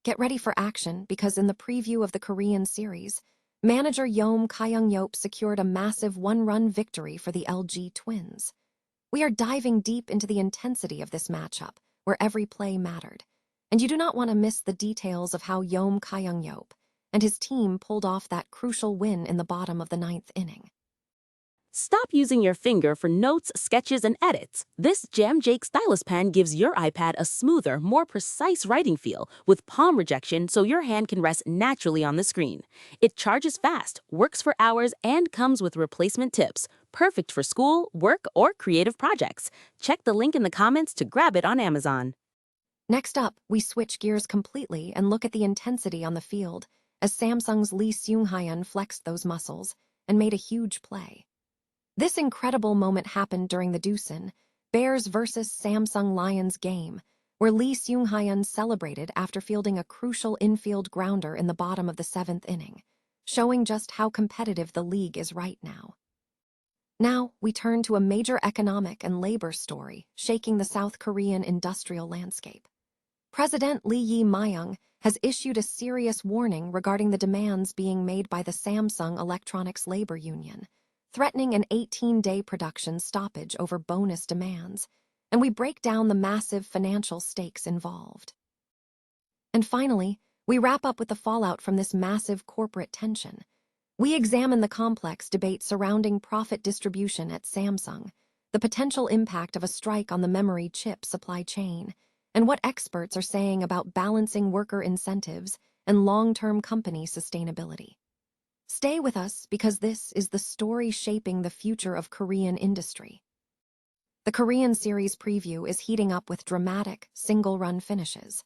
Get ready for action because in the preview of the Korean series, manager Kyung-yeop secured a massive one-run victory for the LG Twins. We are diving deep into the intensity of this matchup, where every play mattered, and you do not want to miss the details of how Kyung-yeop and his team pulled off that crucial win in the bottom of the ninth inning. Stop using your finger for notes, sketches, and edits. This Jam Jake stylus pen gives your iPad a smoother, more precise writing feel with palm rejection so your hand can rest naturally on the screen. It charges fast, works for hours, and comes with replacement tips. Perfect for school, work, or creative projects. Check the link in the comments to grab it on Amazon. Next up, we switch gears completely and look at the intensity on the field as Samsung's Seung-hyun flexed those muscles and made a huge play. This incredible moment happened during the Doosan Bears vs. Samsung Lions game, where Seung-hyun celebrated after fielding a crucial infield grounder in the bottom of the seventh inning, showing just how competitive the league is right now. Now, we turn to a major economic and labor story shaking the South Korean industrial landscape. President Lee Jae-myung has issued a serious warning regarding the demands being made by the Samsung Electronics Labor Union, threatening an 18-day production stoppage over bonus demands, and we break down the massive financial stakes involved. And finally, we wrap up with the fallout from this massive corporate tension. We examine the complex debate surrounding profit distribution at Samsung, the potential impact of a strike on the memory chip supply chain, and what experts are saying about balancing worker incentives and long-term company sustainability. Stay with us because this is the story shaping the future of Korean industry. The Korean series preview is heating up with dramatic, single-run finishes.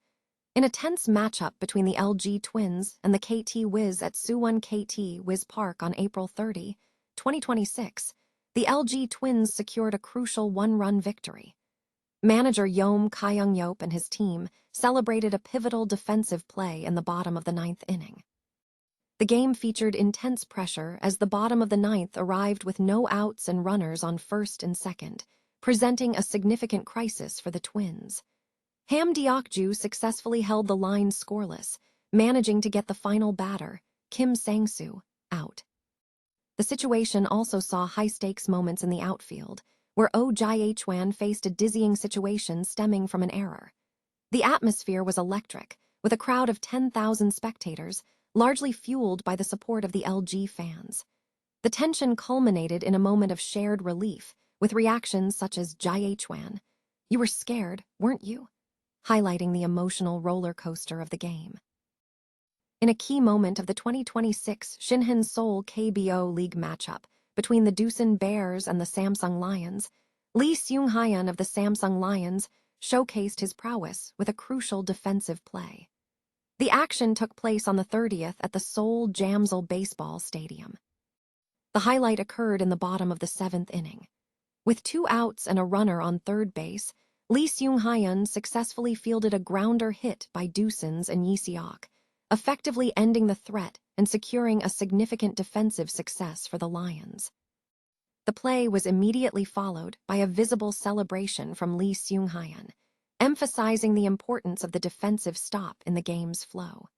In a tense matchup between the LG Twins and the KT Wiz at Suwon KT Wiz Park on April 30, 2026, the LG Twins secured a crucial one-run victory. Manager Kyung-yeop and his team celebrated a pivotal defensive play in the bottom of the ninth inning. The game featured intense pressure as the bottom of the ninth arrived with no outs and runners on first and second, presenting a significant crisis for the Twins. Ham Deok-ju successfully held the line scoreless, managing to get the final batter, Kim Sang-soo, out. The situation also saw high-stakes moments in the outfield, where Oh Jae-hwan faced a dizzying situation stemming from an error. The atmosphere was electric, with a crowd of 10,000 spectators, largely fueled by the support of the LG fans. The tension culminated in a moment of shared relief, with reactions such as Jae-hwan, "You were scared, weren't you?" highlighting the emotional roller coaster of the game. In a key moment of the 2026 Shinhan-Seoul KBO League matchup between the Doosan Bears and the Samsung Lions, Seung-hyun of the Samsung Lions showcased his prowess with a crucial defensive play. The action took place on the 30th at the Seoul Jamsil Baseball Stadium. The highlight occurred in the bottom of the seventh inning. With 2 outs and a runner on third base, Seung-hyun successfully fielded a grounder hit by Doosan's and Yi-seok, effectively ending the threat and securing a significant defensive success for the Lions. The play was immediately followed by a visible celebration from Seung-hyun, emphasizing the importance of the defensive stop in the game's flow.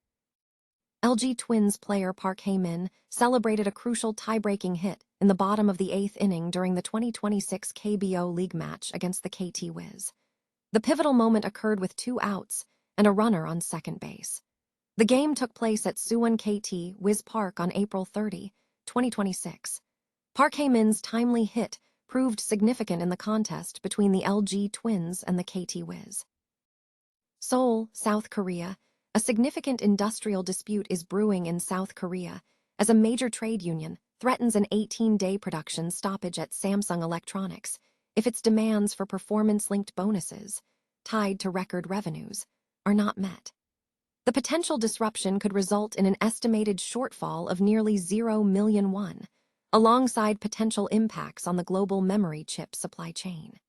LG Twins player Hae-min celebrated a crucial tie-breaking hit in the bottom of the 8th inning during the 2026 KBO League match against the KT Wiz. The pivotal moment occurred with 2 outs and a runner on second base. The game took place at Suwon KT Wiz Park on April 30, 2026. Hae-min's timely hit proved significant in the contest between the LG Twins and the KT Wiz. Seoul, South Korea. A significant industrial dispute is brewing in South Korea as a major trade union threatens an 18-day production stoppage at Samsung Electronics if its demands for performance-linked bonuses, tied to record revenues, are not met. The potential disruption could result in an estimated shortfall of nearly 0 million won, alongside potential impacts on the global memory chip supply chain.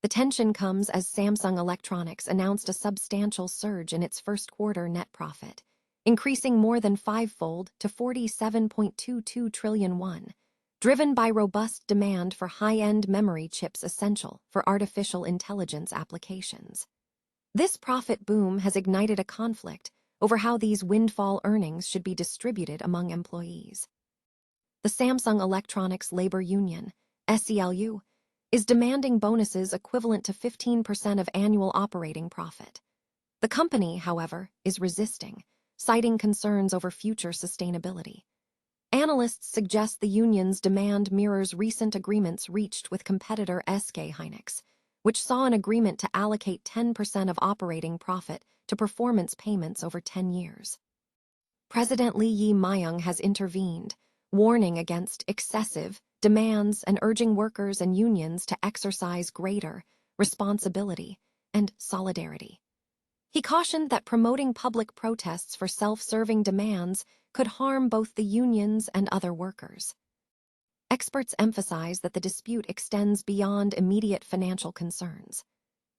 The tension comes as Samsung Electronics announced a substantial surge in its first-quarter net profit, increasing more than 5-fold to 47.22 trillion won, driven by robust demand for high-end memory chips essential for artificial intelligence applications. This profit boom has ignited a conflict over how these windfall earnings should be distributed among employees. The Samsung Electronics Labor Union, SELU, is demanding bonuses equivalent to 15% of annual operating profit. The company, however, is resisting, citing concerns over future sustainability. Analysts suggest the union's demand mirrors recent agreements reached with competitor SK Hynix, which saw an agreement to allocate 10% of operating profit to performance payments over 10 years. President Lee Yi-myung has intervened, warning against excessive demands and urging workers and unions to exercise greater responsibility and solidarity. He cautioned that promoting public protests for self-serving demands could harm both the unions and other workers. Experts emphasize that the dispute extends beyond immediate financial concerns.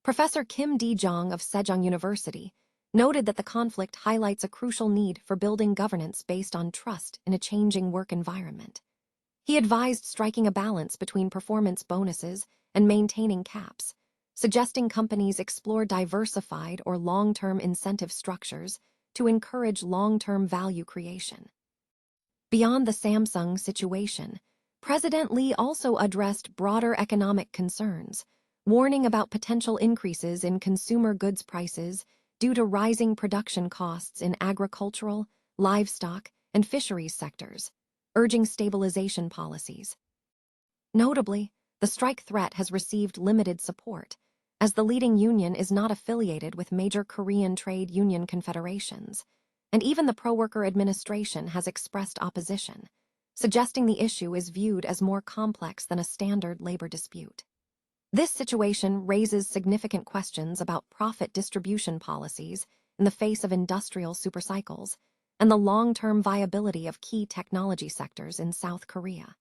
Professor Kim Dae-jong of Sejong University noted that the conflict highlights a crucial need for building governance based on trust in a changing work environment. He advised striking a balance between performance bonuses and maintaining caps, suggesting companies explore diversified or long-term incentive structures to encourage long-term value creation. Beyond the Samsung situation, President Lee also addressed broader economic concerns, warning about potential increases in consumer goods prices due to rising production costs in agricultural, livestock, and fisheries sectors, urging stabilization policies. Notably, the strike threat has received limited support, as the leading union is not affiliated with major Korean trade union confederations, and even the pro-worker administration has expressed opposition, suggesting the issue is viewed as more complex than a standard labor dispute. This situation raises significant questions about profit distribution policies in the face of industrial supercycles and the long-term viability of key technology sectors in South Korea.